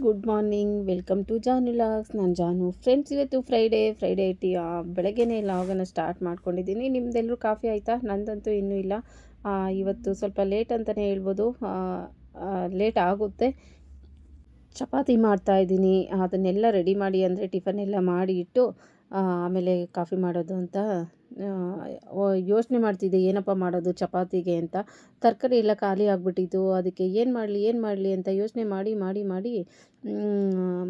Good morning. Welcome to Janu logs. ನಾನು ಜಾನು. Friends, ಇವತ್ತು Friday ಬೆಳಗ್ಗೆನೇ ಲಾಗನ್ನು ಸ್ಟಾರ್ಟ್ ಮಾಡ್ಕೊಂಡಿದ್ದೀನಿ. ನಿಮ್ದೆಲ್ಲರೂ ಕಾಫಿ ಆಯಿತಾ? ನಂದಂತೂ ಇನ್ನೂ ಇಲ್ಲ. ಇವತ್ತು ಸ್ವಲ್ಪ ಲೇಟ್ ಅಂತಲೇ ಹೇಳ್ಬೋದು. ಲೇಟ್ ಆಗುತ್ತೆ. ಚಪಾತಿ ಮಾಡ್ತಾಯಿದ್ದೀನಿ. ಅದನ್ನೆಲ್ಲ ರೆಡಿ ಮಾಡಿ, ಅಂದರೆ ಟಿಫನ್ ಎಲ್ಲ ಮಾಡಿ ಇಟ್ಟು ಆಮೇಲೆ ಕಾಫಿ ಮಾಡೋದು ಅಂತ ಯೋಚನೆ ಮಾಡ್ತಿದ್ದೆ, ಏನಪ್ಪ ಮಾಡೋದು ಚಪಾತಿಗೆ ಅಂತ. ತರಕಾರಿ ಎಲ್ಲ ಖಾಲಿ ಆಗಿಬಿಟ್ಟಿತ್ತು. ಅದಕ್ಕೆ ಏನು ಮಾಡಲಿ ಅಂತ ಯೋಚನೆ ಮಾಡಿ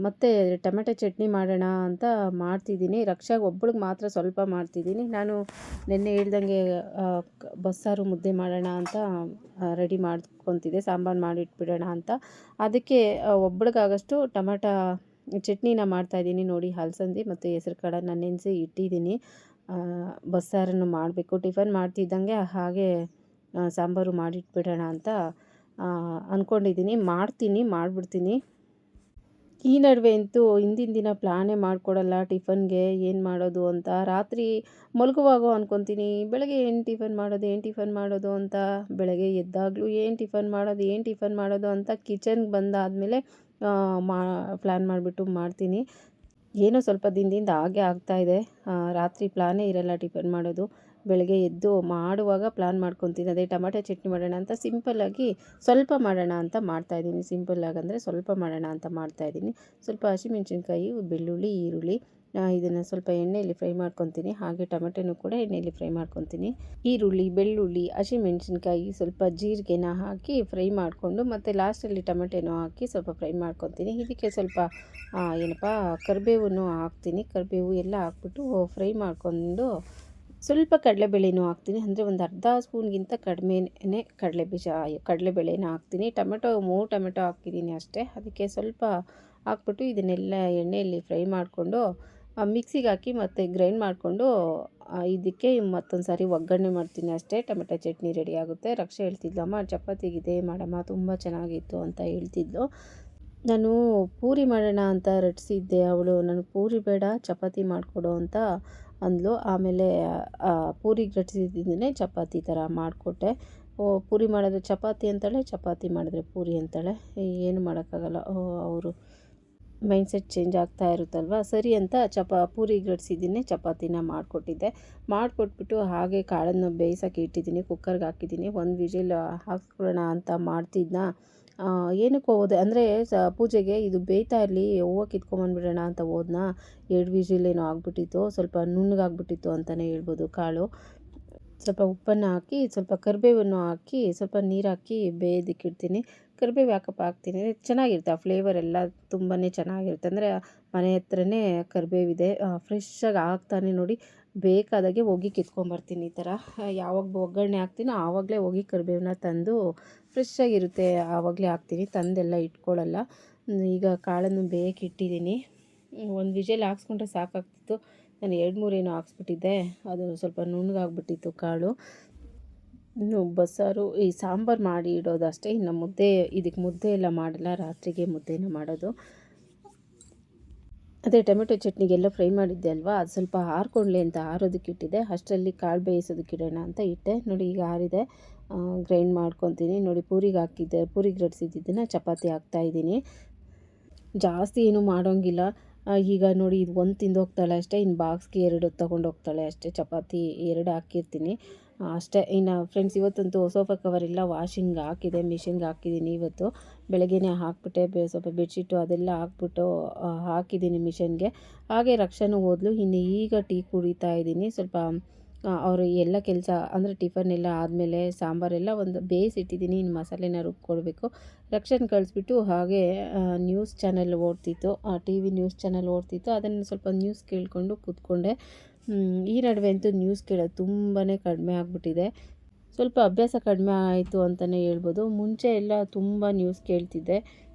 ಮತ್ತು ಟೊಮೆಟೊ ಚಟ್ನಿ ಮಾಡೋಣ ಅಂತ ಮಾಡ್ತಿದ್ದೀನಿ. ರಕ್ಷಾಗೆ ಒಬ್ಬಳಿಗೆ ಮಾತ್ರ ಸ್ವಲ್ಪ ಮಾಡ್ತಿದ್ದೀನಿ. ನಾನು ನಿನ್ನೆ ಹೇಳ್ದಂಗೆ ಬಸ್ಸಾರು ಮುದ್ದೆ ಮಾಡೋಣ ಅಂತ ರೆಡಿ ಮಾಡ್ಕೊತಿದ್ದೆ, ಸಾಂಬಾರು ಮಾಡಿಟ್ಬಿಡೋಣ ಅಂತ. ಅದಕ್ಕೆ ಒಬ್ಬಳಿಗಾಗಷ್ಟು ಟೊಮೆಟೊ ಚಟ್ನಿನ ಮಾಡ್ತಾಯಿದ್ದೀನಿ. ನೋಡಿ, ಹಲಸಂದಿ ಮತ್ತು ಹೆಸರು ಕಾಳನ್ನು ನೆನೆಸಿ ಇಟ್ಟಿದ್ದೀನಿ. ಬಸ್ಸಾರನ್ನು ಮಾಡಬೇಕು. ಟಿಫನ್ ಮಾಡ್ತಿದ್ದಂಗೆ ಹಾಗೆ ಸಾಂಬಾರು ಮಾಡಿಟ್ಬಿಡೋಣ ಅಂತ ಅಂದ್ಕೊಂಡಿದ್ದೀನಿ. ಮಾಡಿಬಿಡ್ತೀನಿ. ಈ ನಡುವೆ ಅಂತೂ ಹಿಂದಿನ ದಿನ ಪ್ಲಾನೇ ಮಾಡಿಕೊಡಲ್ಲ ಟಿಫನ್ಗೆ ಏನು ಮಾಡೋದು ಅಂತ. ರಾತ್ರಿ ಮಲಗುವಾಗ ಅಂದ್ಕೊತೀನಿ, ಬೆಳಗ್ಗೆ ಏನು ಟಿಫನ್ ಮಾಡೋದು ಅಂತ. ಬೆಳಗ್ಗೆ ಎದ್ದಾಗಲೂ ಏನು ಟಿಫನ್ ಮಾಡೋದು ಅಂತ ಕಿಚನ್ಗೆ ಬಂದಾದಮೇಲೆ ಪ್ಲ್ಯಾನ್ ಮಾಡಿಬಿಟ್ಟು ಮಾಡ್ತೀನಿ. ಏನೋ ಸ್ವಲ್ಪ ದಿನದಿಂದ ಹಾಗೆ ಆಗ್ತಾಯಿದೆ. ರಾತ್ರಿ ಪ್ಲಾನೇ ಇರಲ್ಲ ಟಿಫನ್ ಮಾಡೋದು. ಬೆಳಗ್ಗೆ ಎದ್ದು ಮಾಡುವಾಗ ಪ್ಲ್ಯಾನ್ ಮಾಡ್ಕೊತೀನಿ. ಅದೇ ಟೊಮೆಟೊ ಚಟ್ನಿ ಮಾಡೋಣ ಅಂತ ಸಿಂಪಲ್ಲಾಗಿ ಸ್ವಲ್ಪ ಮಾಡೋಣ ಅಂತ ಮಾಡ್ತಾಯಿದ್ದೀನಿ. ಸಿಂಪಲ್ಲಾಗಂದರೆ ಸ್ವಲ್ಪ ಮಾಡೋಣ ಅಂತ ಮಾಡ್ತಾಯಿದ್ದೀನಿ. ಸ್ವಲ್ಪ ಹಸಿಮೆಣ್ಸಿನ್ಕಾಯಿ, ಬೆಳ್ಳುಳ್ಳಿ, ಈರುಳ್ಳಿ ಇದನ್ನು ಸ್ವಲ್ಪ ಎಣ್ಣೆಯಲ್ಲಿ ಫ್ರೈ ಮಾಡ್ಕೊತೀನಿ. ಹಾಗೆ ಟೊಮೆಟೊನೂ ಕೂಡ ಎಣ್ಣೆಯಲ್ಲಿ ಫ್ರೈ ಮಾಡ್ಕೊತೀನಿ. ಈರುಳ್ಳಿ, ಬೆಳ್ಳುಳ್ಳಿ, ಹಸಿಮೆಣ್ಸಿನ್ಕಾಯಿ, ಸ್ವಲ್ಪ ಜೀರಿಗೆನ ಹಾಕಿ ಫ್ರೈ ಮಾಡಿಕೊಂಡು ಮತ್ತು ಲಾಸ್ಟಲ್ಲಿ ಟೊಮೆಟೊನೂ ಹಾಕಿ ಸ್ವಲ್ಪ ಫ್ರೈ ಮಾಡ್ಕೊತೀನಿ. ಇದಕ್ಕೆ ಸ್ವಲ್ಪ ಕರಿಬೇವನ್ನು ಹಾಕ್ತೀನಿ. ಕರಿಬೇವು ಎಲ್ಲ ಹಾಕ್ಬಿಟ್ಟು ಫ್ರೈ ಮಾಡಿಕೊಂಡು ಸ್ವಲ್ಪ ಕಡಲೆಬೇಳೆನೂ ಹಾಕ್ತೀನಿ. ಅಂದರೆ ಒಂದು ಅರ್ಧ ಸ್ಪೂನ್ಗಿಂತ ಕಡಿಮೆನೇ ಕಡಲೆಬೇಳೆನ ಹಾಕ್ತೀನಿ. 3 ಟೊಮೆಟೊ ಹಾಕಿದ್ದೀನಿ ಅಷ್ಟೇ. ಅದಕ್ಕೆ ಸ್ವಲ್ಪ ಹಾಕ್ಬಿಟ್ಟು ಇದನ್ನೆಲ್ಲ ಎಣ್ಣೆಯಲ್ಲಿ ಫ್ರೈ ಮಾಡಿಕೊಂಡು ಮಿಕ್ಸಿಗೆ ಹಾಕಿ ಮತ್ತು ಗ್ರೈಂಡ್ ಮಾಡಿಕೊಂಡು ಇದಕ್ಕೆ ಮತ್ತೊಂದು ಸಾರಿ ಒಗ್ಗರಣೆ ಮಾಡ್ತೀನಿ ಅಷ್ಟೇ. ಟೊಮೆಟೊ ಚಟ್ನಿ ರೆಡಿ ಆಗುತ್ತೆ. ರಕ್ಷಾ ಹೇಳ್ತಿದ್ಲು, ಅಮ್ಮ ಚಪಾತಿಗಿದೆ ಮಾಡಮ್ಮ, ತುಂಬ ಚೆನ್ನಾಗಿತ್ತು ಅಂತ ಹೇಳ್ತಿದ್ಲು. ನಾನು ಪೂರಿ ಮಾಡೋಣ ಅಂತ ರಚಿಸಿದ್ದೆ. ಅವಳು ನನಗೆ ಪೂರಿ ಬೇಡ, ಚಪಾತಿ ಮಾಡಿಕೊಡು ಅಂತ ಅಂದ್ಲು. ಆಮೇಲೆ ಪೂರಿಗೆ ರಚಿಸಿದ್ದನ್ನೇ ಚಪಾತಿ ಥರ ಮಾಡಿಕೊಟ್ಟೆ. ಪೂರಿ ಮಾಡಿದ್ರೆ ಚಪಾತಿ ಅಂತಾಳೆ, ಚಪಾತಿ ಮಾಡಿದ್ರೆ ಪೂರಿ ಅಂತಾಳೆ. ಏನು ಮಾಡೋಕ್ಕಾಗಲ್ಲ, ಅವರು ಮೈಂಡ್ಸೆಟ್ ಚೇಂಜ್ ಆಗ್ತಾ ಇರುತ್ತಲ್ವ. ಸರಿ ಅಂತ ಪೂರಿಗೆ ರಚಿಸಿದ್ದನ್ನೇ ಚಪಾತಿನ ಮಾಡಿಕೊಟ್ಬಿಟ್ಟು ಹಾಗೆ ಕಾಳನ್ನು ಬೇಯಿಸೋಕ್ಕೆ ಇಟ್ಟಿದ್ದೀನಿ. ಕುಕ್ಕರ್ಗೆ ಹಾಕಿದ್ದೀನಿ. 1 ವಿಜಿಲ್ ಹಾಕ್ಸ್ಕೊಳ್ಳೋಣ ಅಂತ ಮಾಡ್ತಿದ್ನ. ಏನಕ್ಕೆ ಹೋದೆ ಅಂದರೆ ಪೂಜೆಗೆ ಇದು ಬೇಯ್ತಾ ಇರಲಿ, ಹೂವು ಕಿತ್ಕೊಂಬಂದ್ಬಿಡೋಣ ಅಂತ ಹೋದ್ನ. 2 ವಿಜಿಲ್ ಏನೋ ಆಗಿಬಿಟ್ಟಿತ್ತು. ಸ್ವಲ್ಪ ನುಣ್ಣಗಾಗ್ಬಿಟ್ಟಿತ್ತು ಅಂತಲೇ ಹೇಳ್ಬೋದು ಕಾಳು. ಸ್ವಲ್ಪ ಉಪ್ಪನ್ನು ಹಾಕಿ, ಸ್ವಲ್ಪ ಕರಿಬೇವನ್ನು ಹಾಕಿ, ಸ್ವಲ್ಪ ನೀರು ಹಾಕಿ ಬೇಯೋದಕ್ಕಿಡ್ತೀನಿ. ಕರಿಬೇವು ಯಾಕಪ್ಪ ಹಾಕ್ತೀನಿ, ಚೆನ್ನಾಗಿರುತ್ತೆ. ಆ ಫ್ಲೇವರ್ ಎಲ್ಲ ತುಂಬಾ ಚೆನ್ನಾಗಿರುತ್ತೆ. ಅಂದರೆ ಮನೆ ಹತ್ರನೇ ಕರಿಬೇವಿದೆ. ಫ್ರೆಶ್ಶಾಗಿ ಹಾಕ್ತಾನೆ ನೋಡಿ, ಬೇಕಾದಾಗೆ ಹೋಗಿ ಕಿತ್ಕೊಂಬರ್ತೀನಿ. ಈ ಥರ ಯಾವಾಗ ಒಗ್ಗರಣೆ ಹಾಕ್ತೀನೋ ಆವಾಗಲೇ ಹೋಗಿ ಕರಿಬೇವನ್ನ ತಂದು, ಫ್ರೆಶ್ಶಾಗಿರುತ್ತೆ ಆವಾಗಲೇ ಹಾಕ್ತೀನಿ, ತಂದೆಲ್ಲ ಇಟ್ಕೊಳ್ಳಲ್ಲ. ಈಗ ಕಾಳನ್ನು ಬೇಯಕ್ಕೆ ಇಟ್ಟಿದ್ದೀನಿ. 1 ವಿಜಿಲ್ ಹಾಕ್ಸ್ಕೊಂಡ್ರೆ ಸಾಕಾಗ್ತಿತ್ತು. ನಾನು 2-3 ಏನೋ ಹಾಕ್ಸ್ಬಿಟ್ಟಿದ್ದೆ. ಅದು ಸ್ವಲ್ಪ ನುಣ್ಣಗಾಗ್ಬಿಟ್ಟಿತ್ತು ಕಾಳು. ಇನ್ನು ಬಸ್ಸಾರು, ಈ ಸಾಂಬಾರು ಮಾಡಿ ಇಡೋದು ಅಷ್ಟೇ. ಇನ್ನು ಮುದ್ದೆ ಎಲ್ಲ ಮಾಡಲ್ಲ. ರಾತ್ರಿಗೆ ಮುದ್ದೆನ ಮಾಡೋದು. ಅದೇ ಟೊಮೆಟೊ ಚಟ್ನಿಗೆಲ್ಲ ಫ್ರೈ ಮಾಡಿದ್ದೆ ಅಲ್ವಾ, ಅದು ಸ್ವಲ್ಪ ಆರ್ಕೊಳ್ಳಿ ಅಂತ ಆರೋದಕ್ಕೆ ಇಟ್ಟಿದ್ದೆ. ಅಷ್ಟರಲ್ಲಿ ಕಾಳು ಬೇಯಿಸೋದಕ್ಕೆ ಇಡೋಣ ಅಂತ ಇಟ್ಟೆ. ನೋಡಿ, ಈಗ ಆರಿದೆ. ಗ್ರೈಂಡ್ ಮಾಡ್ಕೊತೀನಿ. ನೋಡಿ, ಪೂರಿಗೆ ರಚಿಸಿದ್ದನ್ನು ಚಪಾತಿ ಹಾಕ್ತಾಯಿದ್ದೀನಿ. ಜಾಸ್ತಿ ಏನೂ ಮಾಡೋಂಗಿಲ್ಲ. ಈಗ ನೋಡಿ, ಇದು 1 ತಿಂದೋಗ್ತಾಳೆ ಅಷ್ಟೇ. ಇನ್ನು ಬಾಕ್ಸ್ಗೆ 2 ತೊಗೊಂಡೋಗ್ತಾಳೆ ಅಷ್ಟೇ. ಚಪಾತಿ 2 ಹಾಕಿರ್ತೀನಿ ಅಷ್ಟೇ. ಇನ್ನು ಫ್ರೆಂಡ್ಸ್, ಇವತ್ತಂತೂ ಸೋಫಾ ಕವರೆಲ್ಲ ವಾಷಿಂಗ್ ಹಾಕಿದೆ, ಮಿಷಿನ್ಗೆ ಹಾಕಿದ್ದೀನಿ. ಇವತ್ತು ಬೆಳಗ್ಗೆನೇ ಹಾಕ್ಬಿಟ್ಟೆ. ಸ್ವಲ್ಪ ಬೆಡ್ಶೀಟು ಅದೆಲ್ಲ ಹಾಕ್ಬಿಟ್ಟು ಹಾಕಿದ್ದೀನಿ ಮಿಷನ್ಗೆ. ಹಾಗೆ ರಕ್ಷಾನೂ ಹೋದ್ಲು. ಇನ್ನು ಈಗ ಟೀ ಕುಡಿತಾ ಇದ್ದೀನಿ. ಸ್ವಲ್ಪ ಅವರು ಎಲ್ಲ ಕೆಲಸ ಅಂದರೆ ಟಿಫನ್ ಎಲ್ಲ ಆದಮೇಲೆ ಸಾಂಬಾರೆಲ್ಲ ಒಂದು ಬೇಯಿಸಿಟ್ಟಿದ್ದೀನಿ. ಇನ್ನು ಮಸಾಲೆನ ರುಬ್ಕೊಳ್ಬೇಕು. ರಕ್ಷಾನ ಕಳಿಸ್ಬಿಟ್ಟು ಹಾಗೆ ನ್ಯೂಸ್ ಚಾನೆಲ್ ಓಡ್ತಿತ್ತು, TV ನ್ಯೂಸ್ ಚಾನೆಲ್ ಓಡ್ತಿತ್ತು. ಅದನ್ನು ಸ್ವಲ್ಪ ನ್ಯೂಸ್ ಕೇಳಿಕೊಂಡು ಕೂತ್ಕೊಂಡೆ. ಈ ನಡುವೆ ಅಂತೂ ನ್ಯೂಸ್ ಕೇಳೋದು ತುಂಬಾ ಕಡಿಮೆ ಆಗಿಬಿಟ್ಟಿದೆ. ಸ್ವಲ್ಪ ಅಭ್ಯಾಸ ಕಡಿಮೆ ಆಯಿತು ಅಂತಲೇ ಹೇಳ್ಬೋದು. ಮುಂಚೆ ಎಲ್ಲ ತುಂಬ ನ್ಯೂಸ್ ಕೇಳ್ತಿದ್ದೆ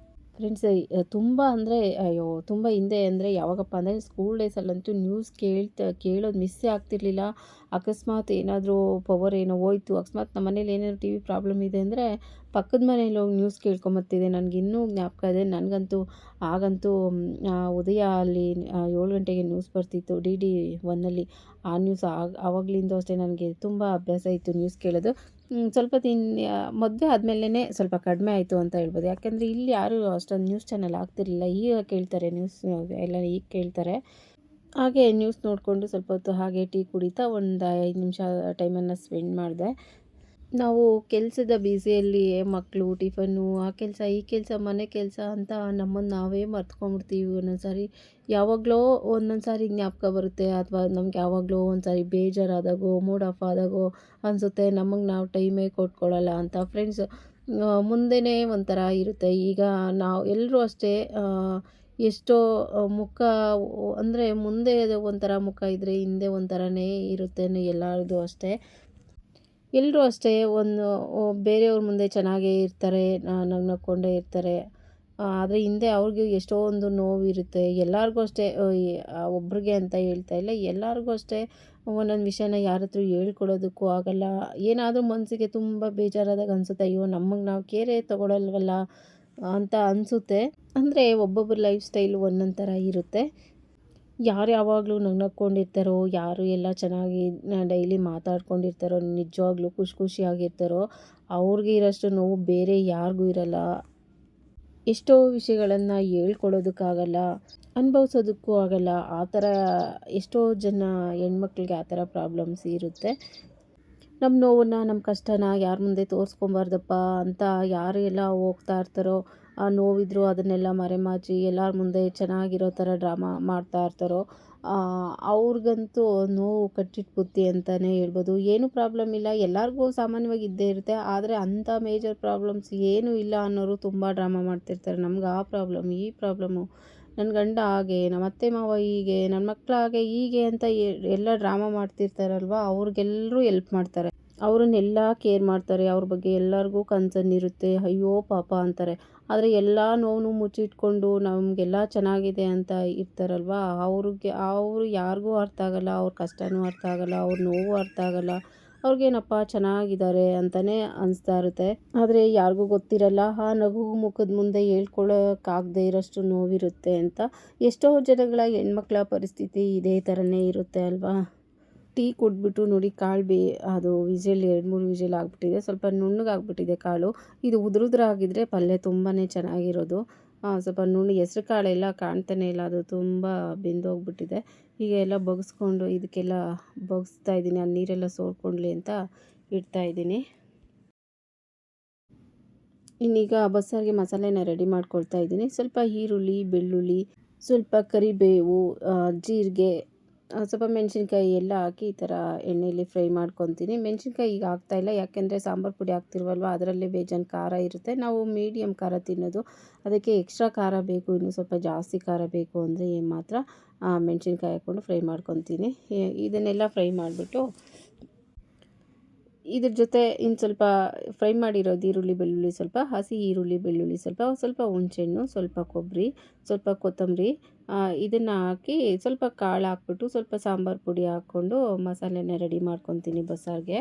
ಫ್ರೆಂಡ್ಸ್. ತುಂಬ ಅಂದರೆ ತುಂಬ ಹಿಂದೆ ಅಂದರೆ ಯಾವಾಗಪ್ಪ ಅಂದರೆ ಸ್ಕೂಲ್ ಡೇಸಲ್ಲಂತೂ ನ್ಯೂಸ್ ಕೇಳೋದು ಮಿಸ್ಸೇ ಆಗ್ತಿರ್ಲಿಲ್ಲ. ಅಕಸ್ಮಾತ್ ಏನಾದರೂ ಪವರ್ ಏನೋ ಹೋಯ್ತು, ಅಕಸ್ಮಾತ್ ನಮ್ಮ ಮನೇಲಿ ಏನಾದರೂ TV ಪ್ರಾಬ್ಲಮ್ ಇದೆ ಅಂದರೆ ಪಕ್ಕದ ಮನೇಲಿ ಹೋಗಿ ನ್ಯೂಸ್ ಕೇಳ್ಕೊಂಬರ್ತಿದ್ದೆ. ನನಗಿನ್ನೂ ಜ್ಞಾಪಕ ಇದೆ. ನನಗಂತೂ ಆಗಂತೂ ಉದಯ ಅಲ್ಲಿ 7 ಗಂಟೆಗೆ ನ್ಯೂಸ್ ಬರ್ತಿತ್ತು DD 1ಅಲ್ಲಿ. ಆ ನ್ಯೂಸ್ ಆವಾಗಲಿಂದ ಅಷ್ಟೇ ನನಗೆ ತುಂಬ ಅಭ್ಯಾಸ ಇತ್ತು ನ್ಯೂಸ್ ಕೇಳೋದು. ಸ್ವಲ್ಪ ಮದುವೆ ಆದಮೇಲೆ ಸ್ವಲ್ಪ ಕಡಿಮೆ ಆಯಿತು ಅಂತ ಹೇಳ್ಬೋದು. ಯಾಕೆಂದರೆ ಇಲ್ಲಿ ಯಾರೂ ಅಷ್ಟೊಂದು ನ್ಯೂಸ್ ಚಾನಲ್ ಆಗ್ತಿರ್ಲಿಲ್ಲ. ಈಗ ಕೇಳ್ತಾರೆ ನ್ಯೂಸ್ ಎಲ್ಲ ಈಗ ಕೇಳ್ತಾರೆ. ಹಾಗೆ ನ್ಯೂಸ್ ನೋಡಿಕೊಂಡು ಸ್ವಲ್ಪ ಹೊತ್ತು ಹಾಗೆ ಟೀ ಕುಡಿತಾ ಒಂದು 5 ನಿಮಿಷ ಟೈಮನ್ನು ಸ್ಪೆಂಡ್ ಮಾಡಿದೆ. ನಾವು ಕೆಲಸದ ಬ್ಯುಸಿಯಲ್ಲಿ ಮಕ್ಕಳು, ಟಿಫನ್ನು, ಆ ಕೆಲಸ, ಈ ಕೆಲಸ, ಮನೆ ಕೆಲಸ ಅಂತ ನಮ್ಮನ್ನು ನಾವೇ ಮರ್ತ್ಕೊಂಡ್ಬಿಡ್ತೀವಿ ಒಂದೊಂದು ಸಾರಿ. ಯಾವಾಗಲೋ ಒಂದೊಂದು ಸಾರಿ ಜ್ಞಾಪಕ ಬರುತ್ತೆ, ಅಥವಾ ನಮ್ಗೆ ಯಾವಾಗಲೋ ಒಂದು ಸಾರಿ ಬೇಜಾರಾದಾಗೋ, ಮೂಡ್ ಆಫ್ ಆದಾಗೋ ಅನಿಸುತ್ತೆ ನಮಗೆ ನಾವು ಟೈಮೇ ಕೊಟ್ಕೊಳ್ಳಲ್ಲ ಅಂತ. ಫ್ರೆಂಡ್ಸ್ ಮುಂದೆನೇ ಒಂಥರ ಇರುತ್ತೆ. ಈಗ ನಾವು ಎಲ್ಲರೂ ಅಷ್ಟೇ ಎಷ್ಟೋ ಮುಖ ಅಂದರೆ ಮುಂದೆ ಒಂಥರ ಮುಖ ಇದ್ದರೆ ಹಿಂದೆ ಒಂಥರನೇ ಇರುತ್ತೆ ಎಲ್ಲರದು ಅಷ್ಟೇ. ಎಲ್ಲರೂ ಅಷ್ಟೇ ಬೇರೆಯವ್ರ ಮುಂದೆ ಚೆನ್ನಾಗೇ ಇರ್ತಾರೆ, ನಗ್ನಕ್ಕೊಂಡೇ ಇರ್ತಾರೆ. ಆದರೆ ಹಿಂದೆ ಅವ್ರಿಗೆ ಎಷ್ಟೊಂದು ನೋವಿರುತ್ತೆ. ಎಲ್ಲರಿಗೂ ಅಷ್ಟೇ, ಒಬ್ರಿಗೆ ಅಂತ ಹೇಳ್ತಾ ಇಲ್ಲ, ಎಲ್ಲರಿಗೂ ಅಷ್ಟೇ ಒಂದೊಂದು ವಿಷಯನ ಯಾರ ಹತ್ರ ಹೇಳ್ಕೊಡೋದಕ್ಕೂ ಆಗಲ್ಲ. ಏನಾದರೂ ಮನಸ್ಸಿಗೆ ತುಂಬ ಬೇಜಾರಾದಾಗ ಅನಿಸುತ್ತೆ, ಅಯ್ಯೋ ನಮಗೆ ನಾವು ಕೇರೇ ತೊಗೊಳಲ್ವಲ್ಲ ಅಂತ ಅನಿಸುತ್ತೆ. ಅಂದರೆ ಒಬ್ಬೊಬ್ಬರ ಲೈಫ್ ಸ್ಟೈಲು ಒಂದೊಂದು ಥರ ಇರುತ್ತೆ. ಯಾರು ಯಾವಾಗಲೂ ನಗ್ನಕ್ಕೊಂಡಿರ್ತಾರೋ, ಯಾರು ಎಲ್ಲ ಚೆನ್ನಾಗಿ ಡೈಲಿ ಮಾತಾಡ್ಕೊಂಡಿರ್ತಾರೋ, ನಿಜವಾಗ್ಲೂ ಖುಷಿಯಾಗಿರ್ತಾರೋ, ಅವ್ರಿಗೆ ಇರೋಷ್ಟು ನೋವು ಬೇರೆ ಯಾರಿಗೂ ಇರಲ್ಲ. ಎಷ್ಟೋ ವಿಷಯಗಳನ್ನು ಹೇಳ್ಕೊಡೋದಕ್ಕಾಗಲ್ಲ, ಅನುಭವಿಸೋದಕ್ಕೂ ಆಗಲ್ಲ. ಆ ಥರ ಎಷ್ಟೋ ಜನ ಹೆಣ್ಮಕ್ಳಿಗೆ ಆ ಥರ ಪ್ರಾಬ್ಲಮ್ಸ್ ಇರುತ್ತೆ. ನಮ್ಮ ನೋವನ್ನು, ನಮ್ಮ ಕಷ್ಟನ ಯಾರ ಮುಂದೆ ತೋರಿಸ್ಕೊಬಾರ್ದಪ್ಪ ಅಂತ ಯಾರು ಎಲ್ಲ ಹೋಗ್ತಾ ಇರ್ತಾರೋ, ಆ ನೋವಿದ್ರು ಅದನ್ನೆಲ್ಲ ಮರೆಮಾಚಿ ಎಲ್ಲರ ಮುಂದೆ ಚೆನ್ನಾಗಿರೋ ಥರ ಡ್ರಾಮಾ ಮಾಡ್ತಾ ಇರ್ತಾರೋ, ಅವ್ರಿಗಂತೂ ನೋವು ಕಟ್ಟಿಟ್ಟು ಬುತ್ತಿ ಅಂತಲೇ ಹೇಳ್ಬೋದು. ಏನೂ ಪ್ರಾಬ್ಲಮ್ ಇಲ್ಲ, ಎಲ್ಲರಿಗೂ ಸಾಮಾನ್ಯವಾಗಿ ಇದ್ದೇ ಇರುತ್ತೆ. ಆದರೆ ಅಂಥ ಮೇಜರ್ ಪ್ರಾಬ್ಲಮ್ಸ್ ಏನೂ ಇಲ್ಲ ಅನ್ನೋರು ತುಂಬ ಡ್ರಾಮಾ ಮಾಡ್ತಿರ್ತಾರೆ. ನಮ್ಗೆ ಆ ಪ್ರಾಬ್ಲಮ್, ಈ ಪ್ರಾಬ್ಲಮ್ಮು, ನನ್ನ ಗಂಡ ಹಾಗೆ, ನಮ್ಮ ಅತ್ತೆ ಮಾವ ಹೀಗೆ, ನನ್ನ ಮಕ್ಳು ಹಾಗೆ ಹೀಗೆ ಅಂತ ಎಲ್ಲ ಡ್ರಾಮಾ ಮಾಡ್ತಿರ್ತಾರಲ್ವ, ಅವ್ರಿಗೆಲ್ಲರೂ ಎಲ್ಪ್ ಮಾಡ್ತಾರೆ. ಅವ್ರನ್ನೆಲ್ಲ ಕೇರ್ ಮಾಡ್ತಾರೆ. ಅವ್ರ ಬಗ್ಗೆ ಎಲ್ಲರಿಗೂ ಕನ್ಸರ್ನ್ ಇರುತ್ತೆ. ಅಯ್ಯೋ ಪಾಪ ಅಂತಾರೆ. ಆದರೆ ಎಲ್ಲ ನೋವನ್ನು ಮುಚ್ಚಿಟ್ಕೊಂಡು ನಮಗೆಲ್ಲ ಚೆನ್ನಾಗಿದೆ ಅಂತ ಇರ್ತಾರಲ್ವ, ಅವರು ಯಾರಿಗೂ ಅರ್ಥ ಆಗಲ್ಲ. ಅವ್ರ ಕಷ್ಟವೂ ಅರ್ಥ ಆಗಲ್ಲ, ಅವ್ರ ನೋವು ಅರ್ಥ ಆಗಲ್ಲ. ಅವ್ರಿಗೇನಪ್ಪ ಚೆನ್ನಾಗಿದ್ದಾರೆ ಅಂತಲೇ ಅನಿಸ್ತಾ ಇರುತ್ತೆ. ಆದರೆ ಯಾರಿಗೂ ಗೊತ್ತಿರಲ್ಲ, ಆ ನಗು ಮುಖದ ಮುಂದೆ ಹೇಳ್ಕೊಳ್ಳೋಕ್ಕಾಗದೇ ಇರೋಷ್ಟು ನೋವಿರುತ್ತೆ ಅಂತ. ಎಷ್ಟೋ ಜನಗಳ ಹೆಣ್ಮಕ್ಳ ಪರಿಸ್ಥಿತಿ ಇದೇ ಥರನೇ ಇರುತ್ತೆ ಅಲ್ವಾ. ಟೀ ಕುಡಿದ್ಬಿಟ್ಟು ನೋಡಿ, ಕಾಳು ಅದು ವಿಸಿಲ್ 2-3 ವಿಸಿಲ್ ಆಗಿಬಿಟ್ಟಿದೆ. ಸ್ವಲ್ಪ ನುಣ್ಣಗಾಗ್ಬಿಟ್ಟಿದೆ ಕಾಳು. ಇದು ಉದುರಾಗಿದ್ದರೆ ಪಲ್ಯ ತುಂಬಾ ಚೆನ್ನಾಗಿರೋದು. ಸ್ವಲ್ಪ ಹೆಸ್ರು ಕಾಳೆಲ್ಲ ಕಾಣ್ತಾನೆ ಇಲ್ಲ, ಅದು ತುಂಬ ಬೆಂದೋಗ್ಬಿಟ್ಟಿದೆ. ಈಗ ಎಲ್ಲ ಬಗ್ಸ್ಕೊಂಡು ಇದಕ್ಕೆಲ್ಲ ಬಗ್ಸ್ತಾ ಇದ್ದೀನಿ, ಆ ನೀರೆಲ್ಲ ಸೋರ್ಕೊಳ್ಳಿ ಅಂತ ಇಡ್ತಾ ಇದ್ದೀನಿ. ಇನ್ನೀಗ ಬಸ್ಸಾರಿಗೆ ಮಸಾಲೆನ ರೆಡಿ ಮಾಡ್ಕೊಳ್ತಾ ಇದ್ದೀನಿ. ಸ್ವಲ್ಪ ಈರುಳ್ಳಿ, ಬೆಳ್ಳುಳ್ಳಿ, ಸ್ವಲ್ಪ ಕರಿಬೇವು, ಜೀರಿಗೆ, ಸ್ವಲ್ಪ ಮೆಣಸಿನ್ಕಾಯಿ ಎಲ್ಲ ಹಾಕಿ ಈ ಥರ ಎಣ್ಣೆಯಲ್ಲಿ ಫ್ರೈ ಮಾಡ್ಕೊತೀನಿ. ಮೆಣಸಿನ್ಕಾಯಿ ಈಗ ಹಾಕ್ತಾಯಿಲ್ಲ, ಯಾಕೆಂದರೆ ಸಾಂಬಾರು ಪುಡಿ ಹಾಕ್ತಿರ್ವಲ್ವ, ಅದರಲ್ಲೇ ಬೇಜಾನ್ ಖಾರ ಇರುತ್ತೆ. ನಾವು ಮೀಡಿಯಮ್ ಖಾರ ತಿನ್ನೋದು, ಅದಕ್ಕೆ ಎಕ್ಸ್ಟ್ರಾ ಖಾರ ಬೇಕು, ಇನ್ನೂ ಸ್ವಲ್ಪ ಜಾಸ್ತಿ ಖಾರ ಬೇಕು ಅಂದರೆ ಮಾತ್ರ ಮೆಣಸಿನ್ಕಾಯಿ ಹಾಕ್ಕೊಂಡು ಫ್ರೈ ಮಾಡ್ಕೊತೀನಿ. ಇದನ್ನೆಲ್ಲ ಫ್ರೈ ಮಾಡಿಬಿಟ್ಟು ಇದ್ರ ಜೊತೆ ಇನ್ನು ಸ್ವಲ್ಪ ಫ್ರೈ ಮಾಡಿರೋದು ಈರುಳ್ಳಿ, ಬೆಳ್ಳುಳ್ಳಿ, ಸ್ವಲ್ಪ ಹಸಿ ಈರುಳ್ಳಿ, ಬೆಳ್ಳುಳ್ಳಿ, ಸ್ವಲ್ಪ ಹುಣಸೆಹಣ್ಣು, ಸ್ವಲ್ಪ ಕೊಬ್ಬರಿ, ಸ್ವಲ್ಪ ಕೊತ್ತಂಬರಿ, ಇದನ್ನು ಹಾಕಿ ಸ್ವಲ್ಪ ಕಾಳು ಹಾಕ್ಬಿಟ್ಟು ಸ್ವಲ್ಪ ಸಾಂಬಾರು ಪುಡಿ ಹಾಕ್ಕೊಂಡು ಮಸಾಲೆನ ರೆಡಿ ಮಾಡ್ಕೊತೀನಿ ಬಸ್ಸಾರಿಗೆ.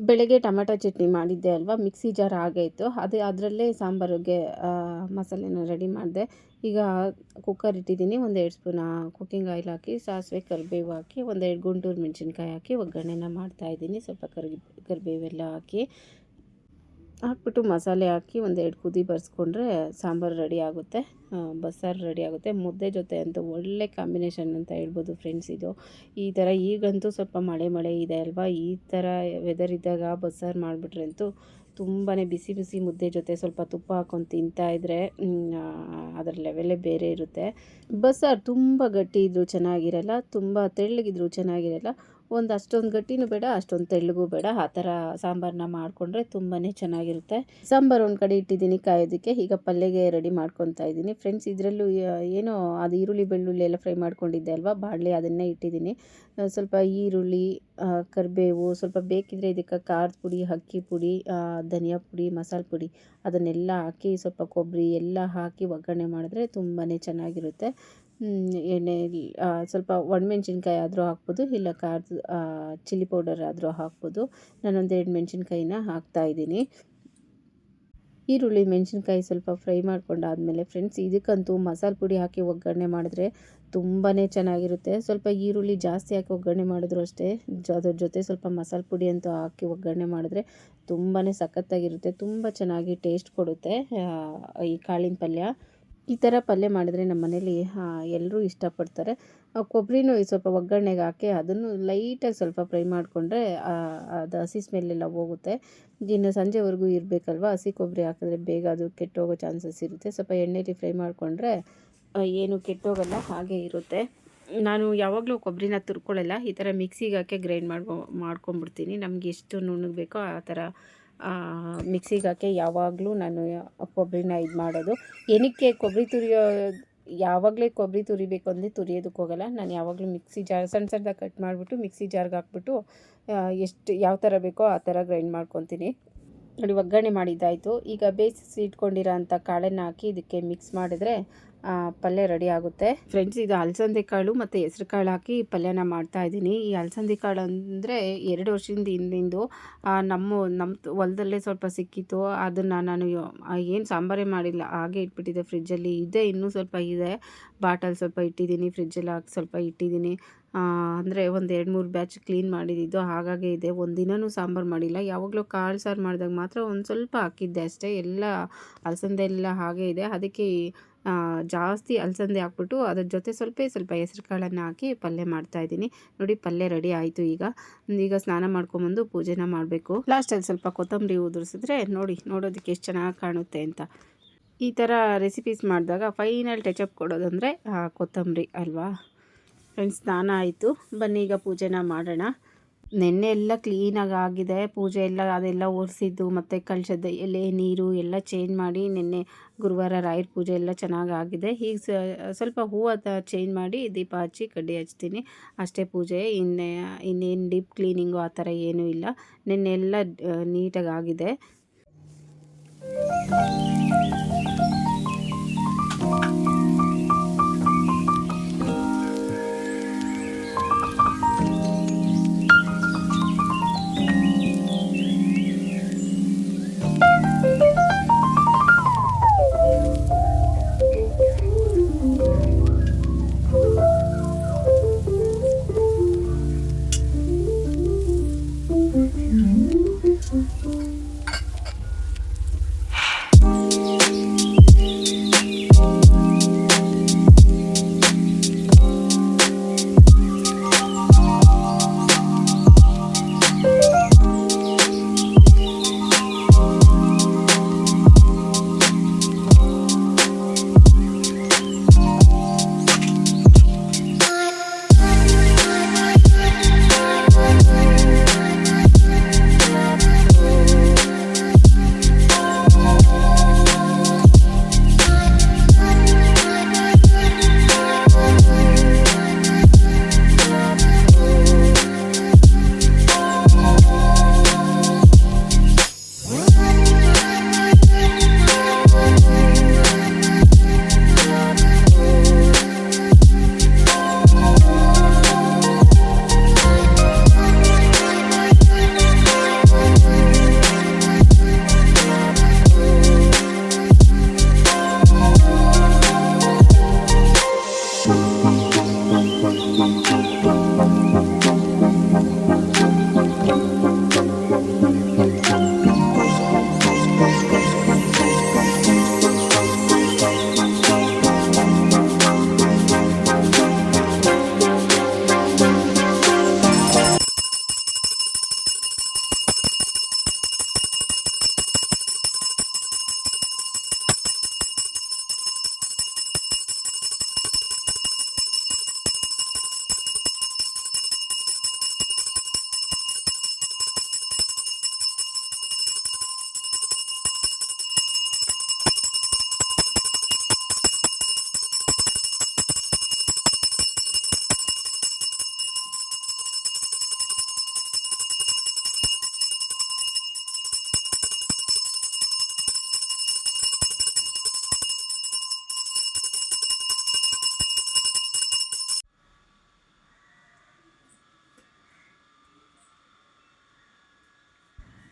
ಬೆಳಗ್ಗೆ ಟೊಮೆಟೊ ಚಟ್ನಿ ಮಾಡಿದ್ದೆ ಅಲ್ವಾ, ಮಿಕ್ಸಿ ಜಾರ್ ಆಗೈತು, ಅದರಲ್ಲೇ ಸಾಂಬಾರಿಗೆ ಮಸಾಲೆನ ರೆಡಿ ಮಾಡಿದೆ. ಈಗ ಕುಕ್ಕರ್ ಇಟ್ಟಿದ್ದೀನಿ, 1-2 ಸ್ಪೂನ್ ಕುಕ್ಕಿಂಗ್ ಆಯಿಲ್ ಹಾಕಿ, ಸಾಸಿವೆ, ಕರಿಬೇವು ಹಾಕಿ, 1-2 ಗುಂಟೂರು ಮೆಣಸಿನ್ಕಾಯಿ ಹಾಕಿ ಒಗ್ಗರಣೆನ ಮಾಡ್ತಾಯಿದ್ದೀನಿ. ಸ್ವಲ್ಪ ಕರಿಬೇವೆಲ್ಲ ಹಾಕಿ ಹಾಕ್ಬಿಟ್ಟು ಮಸಾಲೆ ಹಾಕಿ ಒಂದೆರಡು ಕುದಿ ಬರ್ಸ್ಕೊಂಡ್ರೆ ಸಾಂಬಾರು ರೆಡಿ ಆಗುತ್ತೆ, ಬಸ್ಸಾರು ರೆಡಿ ಆಗುತ್ತೆ. ಮುದ್ದೆ ಜೊತೆ ಅಂತೂ ಒಳ್ಳೆ ಕಾಂಬಿನೇಷನ್ ಅಂತ ಹೇಳ್ಬೋದು ಫ್ರೆಂಡ್ಸ್ ಇದು. ಈ ಥರ ಈಗಂತೂ ಸ್ವಲ್ಪ ಮಳೆ ಇದೆ ಅಲ್ವಾ, ಈ ಥರ ವೆದರ್ ಇದ್ದಾಗ ಬಸ್ಸಾರು ಮಾಡಿಬಿಟ್ರೆ ಅಂತೂ ತುಂಬಾ ಬಿಸಿ ಬಿಸಿ ಮುದ್ದೆ ಜೊತೆ ಸ್ವಲ್ಪ ತುಪ್ಪ ಹಾಕ್ಕೊಂಡು ತಿಂತಾಯಿದ್ರೆ ಅದರ ಲೆವೆಲೇ ಬೇರೆ ಇರುತ್ತೆ. ಬಸ್ಸಾರು ತುಂಬ ಗಟ್ಟಿ ಇದ್ದರೂ ಚೆನ್ನಾಗಿರಲ್ಲ, ತುಂಬ ತೆಳ್ಳಗಿದ್ರೂ ಚೆನ್ನಾಗಿರಲ್ಲ. ಒಂದು ಅಷ್ಟೊಂದು ಗಟ್ಟಿನೂ ಬೇಡ, ಅಷ್ಟೊಂದು ತೆಳ್ಳಗೂ ಬೇಡ. ಆ ಥರ ಸಾಂಬಾರನ್ನ ಮಾಡಿಕೊಂಡ್ರೆ ತುಂಬಾ ಚೆನ್ನಾಗಿರುತ್ತೆ. ಸಾಂಬಾರು ಒಂದು ಕಡೆ ಇಟ್ಟಿದ್ದೀನಿ ಕಾಯೋದಕ್ಕೆ. ಈಗ ಪಲ್ಯಗೆ ರೆಡಿ ಮಾಡ್ಕೊತಾ ಇದ್ದೀನಿ ಫ್ರೆಂಡ್ಸ್. ಇದರಲ್ಲೂ ಏನೋ ಅದು ಈರುಳ್ಳಿ ಬೆಳ್ಳುಳ್ಳಿ ಎಲ್ಲ ಫ್ರೈ ಮಾಡ್ಕೊಂಡಿದ್ದೆ ಅಲ್ವಾ, ಬಾಣಲೆ ಅದನ್ನೇ ಇಟ್ಟಿದ್ದೀನಿ. ಸ್ವಲ್ಪ ಈರುಳ್ಳಿ, ಕರಿಬೇವು, ಸ್ವಲ್ಪ ಬೇಕಿದ್ರೆ ಇದಕ್ಕೆ ಖಾರದ ಪುಡಿ, ಅಕ್ಕಿ ಪುಡಿ, ಧನಿಯಾ ಪುಡಿ, ಮಸಾಲೆ ಪುಡಿ ಅದನ್ನೆಲ್ಲ ಹಾಕಿ ಸ್ವಲ್ಪ ಕೊಬ್ಬರಿ ಎಲ್ಲ ಹಾಕಿ ಒಗ್ಗರಣೆ ಮಾಡಿದ್ರೆ ತುಂಬಾ ಚೆನ್ನಾಗಿರುತ್ತೆ. ಎಣ್ಣೆಯಲ್ಲಿ ಸ್ವಲ್ಪ ಒಣಮೆಣ್ಸಿನ್ಕಾಯಿ ಆದರೂ ಹಾಕ್ಬೋದು, ಇಲ್ಲ ಖಾರದ ಚಿಲ್ಲಿ ಪೌಡರ್ ಆದರೂ ಹಾಕ್ಬೋದು. ನಾನೊಂದೆರಡು ಮೆಣಸಿನ್ಕಾಯಿನ ಹಾಕ್ತಾಯಿದ್ದೀನಿ. ಈರುಳ್ಳಿ ಮೆಣಸಿನ್ಕಾಯಿ ಸ್ವಲ್ಪ ಫ್ರೈ ಮಾಡ್ಕೊಂಡಾದಮೇಲೆ ಫ್ರೆಂಡ್ಸ್, ಇದಕ್ಕಂತೂ ಮಸಾಲೆ ಪುಡಿ ಹಾಕಿ ಒಗ್ಗರಣೆ ಮಾಡಿದ್ರೆ ತುಂಬಾ ಚೆನ್ನಾಗಿರುತ್ತೆ. ಸ್ವಲ್ಪ ಈರುಳ್ಳಿ ಜಾಸ್ತಿ ಹಾಕಿ ಒಗ್ಗರಣೆ ಮಾಡಿದ್ರು ಅಷ್ಟೇ, ಅದ್ರ ಜೊತೆ ಸ್ವಲ್ಪ ಮಸಾಲೆ ಪುಡಿ ಅಂತೂ ಹಾಕಿ ಒಗ್ಗರಣೆ ಮಾಡಿದ್ರೆ ತುಂಬಾ ಸಖತ್ತಾಗಿರುತ್ತೆ, ತುಂಬ ಚೆನ್ನಾಗಿ ಟೇಸ್ಟ್ ಕೊಡುತ್ತೆ ಈ ಕಾಳಿನ ಪಲ್ಯ. ಈ ಥರ ಪಲ್ಯ ಮಾಡಿದ್ರೆ ನಮ್ಮ ಮನೇಲಿ ಎಲ್ಲರೂ ಇಷ್ಟಪಡ್ತಾರೆ. ಕೊಬ್ಬರಿನೂ ಸ್ವಲ್ಪ ಒಗ್ಗರಣೆಗೆ ಹಾಕಿ ಅದನ್ನು ಲೈಟಾಗಿ ಸ್ವಲ್ಪ ಫ್ರೈ ಮಾಡಿಕೊಂಡ್ರೆ ಅದು ಹಸಿ ಸ್ಮೆಲ್ಲೆಲ್ಲ ಹೋಗುತ್ತೆ. ಇನ್ನು ಸಂಜೆವರೆಗೂ ಇರಬೇಕಲ್ವ, ಹಸಿ ಕೊಬ್ಬರಿ ಹಾಕಿದ್ರೆ ಬೇಗ ಅದು ಕೆಟ್ಟೋಗೋ ಚಾನ್ಸಸ್ ಇರುತ್ತೆ. ಸ್ವಲ್ಪ ಎಣ್ಣೆಲಿ ಫ್ರೈ ಮಾಡಿಕೊಂಡ್ರೆ ಏನು ಕೆಟ್ಟೋಗಲ್ಲ, ಹಾಗೆ ಇರುತ್ತೆ. ನಾನು ಯಾವಾಗಲೂ ಕೊಬ್ಬರಿನ ತುರ್ಕೊಳ್ಳಲ್ಲ, ಈ ಥರ ಮಿಕ್ಸಿಗೆ ಹಾಕಿ ಗ್ರೈಂಡ್ ಮಾಡ್ಕೊಂಬಿಡ್ತೀನಿ. ನಮಗೆ ಎಷ್ಟು ನುಣ್ಣಗೆ ಬೇಕೋ ಆ ಥರ ಮಿಕ್ಸಿಗೆ ಹಾಕಿ ಯಾವಾಗಲೂ ನಾನು ಕೊಬ್ಬರಿನ ಇದು ಮಾಡೋದು. ಏನಕ್ಕೆ ಕೊಬ್ಬರಿ ಯಾವಾಗಲೇ ಕೊಬ್ಬರಿ ತುರಿಬೇಕು ಅಂದರೆ ತುರಿಯೋದಕ್ಕೆ ಹೋಗಲ್ಲ. ನಾನು ಯಾವಾಗಲೂ ಮಿಕ್ಸಿ ಜಾರ್ ಸಣ್ಣದಾಗಿ ಕಟ್ ಮಾಡಿಬಿಟ್ಟು ಮಿಕ್ಸಿ ಜಾರ್ಗೆ ಹಾಕ್ಬಿಟ್ಟು ಎಷ್ಟು ಯಾವ ಥರ ಬೇಕೋ ಆ ಥರ ಗ್ರೈಂಡ್ ಮಾಡ್ಕೊತೀನಿ. ನೋಡಿ, ಒಗ್ಗರಣೆ ಮಾಡಿದ್ದಾಯಿತು. ಈಗ ಬೇಯಿಸಿ ಇಟ್ಕೊಂಡಿರೋ ಅಂಥ ಕಾಳನ್ನು ಹಾಕಿ ಇದಕ್ಕೆ ಮಿಕ್ಸ್ ಮಾಡಿದ್ರೆ ಪಲ್ಯ ರೆಡಿ ಆಗುತ್ತೆ ಫ್ರೆಂಡ್ಸ್. ಇದು ಅಲಸಂದೆ ಕಾಳು ಮತ್ತು ಹೆಸ್ರು ಕಾಳು ಹಾಕಿ ಪಲ್ಯನ ಮಾಡ್ತಾಯಿದ್ದೀನಿ. ಈ ಅಲಸಂದೆ ಕಾಳು ಅಂದರೆ 2 ವರ್ಷದಿಂದ ಹಿಂದಿಂದು ನಮ್ಮ ಹೊಲದಲ್ಲೇ ಸ್ವಲ್ಪ ಸಿಕ್ಕಿತ್ತು. ಅದನ್ನು ನಾನು ಏನು ಸಾಂಬಾರೇ ಮಾಡಿಲ್ಲ, ಹಾಗೆ ಇಟ್ಬಿಟ್ಟಿದ್ದೆ ಫ್ರಿಜ್ಜಲ್ಲಿ. ಇದೆ, ಇನ್ನೂ ಸ್ವಲ್ಪ ಇದೆ, ಬಾಟಲ್ ಸ್ವಲ್ಪ ಇಟ್ಟಿದ್ದೀನಿ, ಫ್ರಿಜ್ಜಲ್ಲಿ ಹಾಕಿ ಸ್ವಲ್ಪ ಇಟ್ಟಿದ್ದೀನಿ. ಅಂದರೆ ಒಂದು 2-3 ಬ್ಯಾಚ್ ಕ್ಲೀನ್ ಮಾಡಿದ್ದು ಹಾಗಾಗಿ ಇದೆ. ಒಂದಿನವೂ ಸಾಂಬಾರು ಮಾಡಿಲ್ಲ. ಯಾವಾಗಲೂ ಕಾಳು ಸಾರು ಮಾಡಿದಾಗ ಮಾತ್ರ ಒಂದು ಸ್ವಲ್ಪ ಹಾಕಿದ್ದೆ ಅಷ್ಟೇ. ಎಲ್ಲ ಅಲಸಂದೆ ಎಲ್ಲ ಹಾಗೆ ಇದೆ. ಅದಕ್ಕೆ ಜಾಸ್ತಿ ಅಲಸಂದೆ ಹಾಕ್ಬಿಟ್ಟು ಅದ್ರ ಜೊತೆ ಸ್ವಲ್ಪ ಹೆಸ್ರು ಕಾಳನ್ನು ಹಾಕಿ ಪಲ್ಯ ಮಾಡ್ತಾಯಿದ್ದೀನಿ. ನೋಡಿ, ಪಲ್ಯ ರೆಡಿ ಆಯಿತು. ಈಗ ಸ್ನಾನ ಮಾಡ್ಕೊಂಬಂದು ಪೂಜೆನ ಮಾಡಬೇಕು. ಲಾಸ್ಟಲ್ಲಿ ಸ್ವಲ್ಪ ಕೊತ್ತಂಬರಿ ಉದುರಿಸಿದ್ರೆ ನೋಡೋದಕ್ಕೆ ಎಷ್ಟು ಚೆನ್ನಾಗಿ ಕಾಣುತ್ತೆ ಅಂತ. ಈ ಥರ ರೆಸಿಪೀಸ್ ಮಾಡಿದಾಗ ಫೈನಲ್ ಟಚಪ್ ಕೊಡೋದಂದರೆ ಕೊತ್ತಂಬರಿ ಅಲ್ವಾ ಫ್ರೆಂಡ್ಸ್. ಸ್ನಾನ ಆಯಿತು, ಬನ್ನಿ ಈಗ ಪೂಜೆನ ಮಾಡೋಣ. ನೆನ್ನೆ ಎಲ್ಲ ಕ್ಲೀನಾಗಿ ಆಗಿದೆ ಪೂಜೆ ಎಲ್ಲ, ಅದೆಲ್ಲ ಒರೆಸಿದ್ದು ಮತ್ತು ಕಳಶದ ಎಲೆ ನೀರು ಎಲ್ಲ ಚೇಂಜ್ ಮಾಡಿ ನಿನ್ನೆ ಗುರುವಾರ ರಾಯರ ಪೂಜೆ ಎಲ್ಲ ಚೆನ್ನಾಗಿ ಆಗಿದೆ. ಈಗ ಸ್ವಲ್ಪ ಹೂವು ಚೇಂಜ್ ಮಾಡಿ ದೀಪ ಹಚ್ಚಿ ಕಡ್ಡಿ ಹಚ್ತೀನಿ ಅಷ್ಟೇ. ಪೂಜೆ ಇನ್ನೇನು ಡೀಪ್ ಕ್ಲೀನಿಂಗು ಆ ಥರ ಏನೂ ಇಲ್ಲ. ನಿನ್ನೆ ಎಲ್ಲ ನೀಟಾಗಿ ಆಗಿದೆ.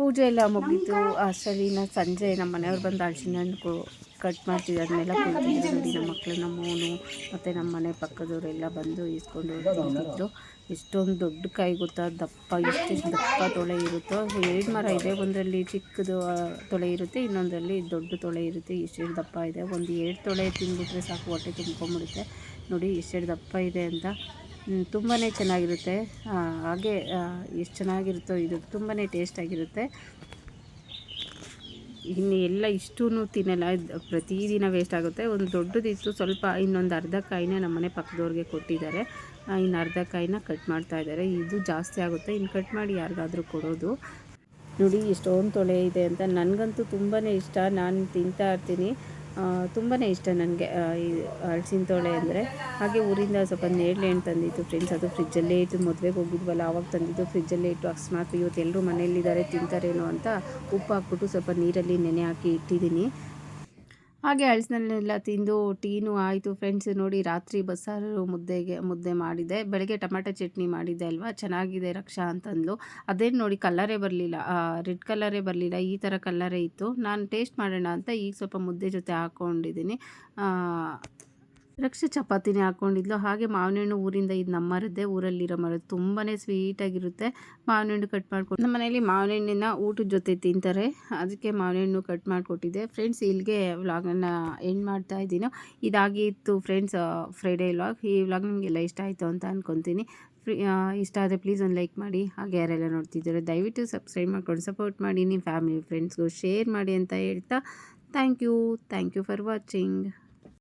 ಪೂಜೆ ಎಲ್ಲ ಮುಗೀತು. ಅಷ್ಟರಲ್ಲಿ ಸಂಜೆ ನಮ್ಮ ಮನೆಯವ್ರು ಬಂದು ಹಲಸಿನ ಹಣ್ಣು ಕಟ್ ಮಾಡ್ತಿದ್ರು, ಅದನ್ನೆಲ್ಲ ಕೊಡ್ತಿದ್ರು ನೋಡಿ. ನಮ್ಮ ಮಕ್ಕಳು, ನಮ್ಮ ಮೋನು ಮತ್ತು ನಮ್ಮ ಮನೆ ಪಕ್ಕದವರೆಲ್ಲ ಬಂದು ಈಸ್ಕೊಂಡು ತಿಂತಿದ್ರು. ಎಷ್ಟೊಂದು ದೊಡ್ಡ ಕಾಯಿ ಗೊತ್ತಾ, ದಪ್ಪ, ಎಷ್ಟೆಷ್ಟು ದಪ್ಪ ತೊಳೆ ಇರುತ್ತೋ. 2 ಮರ ಇದೆ, ಒಂದರಲ್ಲಿ ಚಿಕ್ಕದು ತೊಳೆ ಇರುತ್ತೆ, ಇನ್ನೊಂದರಲ್ಲಿ ದೊಡ್ಡ ತೊಳೆ ಇರುತ್ತೆ. ಎಷ್ಟೆಷ್ಟು ದಪ್ಪ ಇದೆ, ಒಂದು 2 ತೊಳೆ ತಿಂದ್ಬಿಟ್ರೆ ಸಾಕು, ಹೊಟ್ಟೆ ತುಂಬ್ಕೊಂಬಿಡುತ್ತೆ. ನೋಡಿ ಎಷ್ಟೆಷ್ಟು ದಪ್ಪ ಇದೆ ಅಂತ. ತುಂಬಾ ಚೆನ್ನಾಗಿರುತ್ತೆ. ಹಾಗೆ ಎಷ್ಟು ಚೆನ್ನಾಗಿರುತ್ತೋ ಇದು, ತುಂಬಾ ಟೇಸ್ಟಾಗಿರುತ್ತೆ. ಇನ್ನು ಎಲ್ಲ ಇಷ್ಟೂ ತಿನ್ನಲ್ಲ, ಪ್ರತಿದಿನ ವೇಸ್ಟ್ ಆಗುತ್ತೆ. ಒಂದು ದೊಡ್ಡದಿತ್ತು ಸ್ವಲ್ಪ, ಇನ್ನೊಂದು ಅರ್ಧ ಕಾಯಿನ ನಮ್ಮ ಮನೆ ಪಕ್ಕದವ್ರಿಗೆ ಕೊಟ್ಟಿದ್ದಾರೆ. ಇನ್ನು ಅರ್ಧ ಕಾಯಿನ ಕಟ್ ಮಾಡ್ತಾಯಿದ್ದಾರೆ. ಇದು ಜಾಸ್ತಿ ಆಗುತ್ತೆ, ಇನ್ನು ಕಟ್ ಮಾಡಿ ಯಾರಿಗಾದರೂ ಕೊಡೋದು. ನೋಡಿ ಎಷ್ಟೊಂದು ತೊಳೆ ಇದೆ ಅಂತ. ನನಗಂತೂ ತುಂಬಾ ಇಷ್ಟ, ನಾನು ತಿಂತಾ ಇರ್ತೀನಿ. ತುಂಬಾ ಇಷ್ಟ ನನಗೆ ಈ ಹಲಸಿನ ತೊಳೆ ಅಂದರೆ. ಹಾಗೆ ಊರಿಂದ ಸ್ವಲ್ಪ ನೇರಳೆ ಹಣ್ಣು ತಂದಿತ್ತು ಫ್ರೆಂಡ್ಸ್, ಅದು ಫ್ರಿಜ್ಜಲ್ಲೇ ಇಟ್ಟು, ಮದುವೆಗೆ ಹೋಗಿದ್ವಲ್ಲ ಆವಾಗ ತಂದಿದ್ದು, ಫ್ರಿಜ್ಜಲ್ಲೇ ಇಟ್ಟು ಅಕಸ್ಮಾತ್ ಇವತ್ತು ಎಲ್ಲರೂ ಮನೆಯಲ್ಲಿದ್ದಾರೆ ತಿಂತಾರೇನೋ ಅಂತ ಉಪ್ಪು ಹಾಕ್ಬಿಟ್ಟು ಸ್ವಲ್ಪ ನೀರಲ್ಲಿ ನೆನೆ ಹಾಕಿ ಇಟ್ಟಿದ್ದೀನಿ. ಹಾಗೆ ಹಲಸಿನಲ್ಲೆಲ್ಲ ತಿಂದು ಟೀನೂ ಆಯಿತು ಫ್ರೆಂಡ್ಸ್. ನೋಡಿ ರಾತ್ರಿ ಬಸ್ಸಾರು ಮುದ್ದೆ ಮಾಡಿದೆ. ಬೆಳಗ್ಗೆ ಟೊಮೆಟೊ ಚಟ್ನಿ ಮಾಡಿದ್ದೆ ಅಲ್ವಾ, ಚೆನ್ನಾಗಿದೆ ರಕ್ಷಾ ಅಂತಂದ್ಲು. ಅದೇನು ನೋಡಿ ಕಲ್ಲರೇ ಬರಲಿಲ್ಲ, ರೆಡ್ ಕಲರೇ ಬರಲಿಲ್ಲ, ಈ ಥರ ಕಲ್ಲರೇ ಇತ್ತು. ನಾನು ಟೇಸ್ಟ್ ಮಾಡೋಣ ಅಂತ ಈಗ ಸ್ವಲ್ಪ ಮುದ್ದೆ ಜೊತೆ ಹಾಕ್ಕೊಂಡಿದ್ದೀನಿ. ರಕ್ಷೆ ಚಪಾತಿನೇ ಹಾಕ್ಕೊಂಡಿದ್ಲು. ಹಾಗೆ ಮಾವಿನ ಹಣ್ಣು ಊರಿಂದ, ಇದು ನಮ್ಮ ಮರದ್ದೇ, ಊರಲ್ಲಿರೋ ಮರದ್ದು, ತುಂಬಾ ಸ್ವೀಟಾಗಿರುತ್ತೆ. ಮಾವಿನ ಹಣ್ಣು ಕಟ್ ಮಾಡ್ಕೊಂಡು ನಮ್ಮ ಮನೇಲಿ ಮಾವಿನ ಹಣ್ಣಿನ ಊಟದ ಜೊತೆ ತಿಂತಾರೆ, ಅದಕ್ಕೆ ಮಾವಿನ ಹಣ್ಣು ಕಟ್ ಮಾಡಿಕೊಟ್ಟಿದ್ದೆ ಫ್ರೆಂಡ್ಸ್. ಇಲ್ಲಿಗೆ ವ್ಲಾಗನ್ನು ಎಂಡ್ ಮಾಡ್ತಾ ಇದ್ದೀನಿ. ಇದಾಗಿತ್ತು ಫ್ರೆಂಡ್ಸ್ ಫ್ರೈಡೇ ವ್ಲಾಗ್. ಈ ವ್ಲಾಗ್ ನಿಮಗೆಲ್ಲ ಇಷ್ಟ ಆಯಿತು ಅಂತ ಅಂದ್ಕೊತೀನಿ. ಇಷ್ಟ ಆದರೆ ಪ್ಲೀಸ್ ಒಂದು ಲೈಕ್ ಮಾಡಿ. ಹಾಗೆ ಯಾರೆಲ್ಲ ನೋಡ್ತಿದ್ದಾರೆ ದಯವಿಟ್ಟು ಸಬ್ಸ್ಕ್ರೈಬ್ ಮಾಡ್ಕೊಂಡು ಸಪೋರ್ಟ್ ಮಾಡಿ. ನಿಮ್ಮ ಫ್ಯಾಮಿಲಿ ಫ್ರೆಂಡ್ಸ್ಗೂ ಶೇರ್ ಮಾಡಿ ಅಂತ ಹೇಳ್ತಾ ಥ್ಯಾಂಕ್ ಯು ಫಾರ್ ವಾಚಿಂಗ್.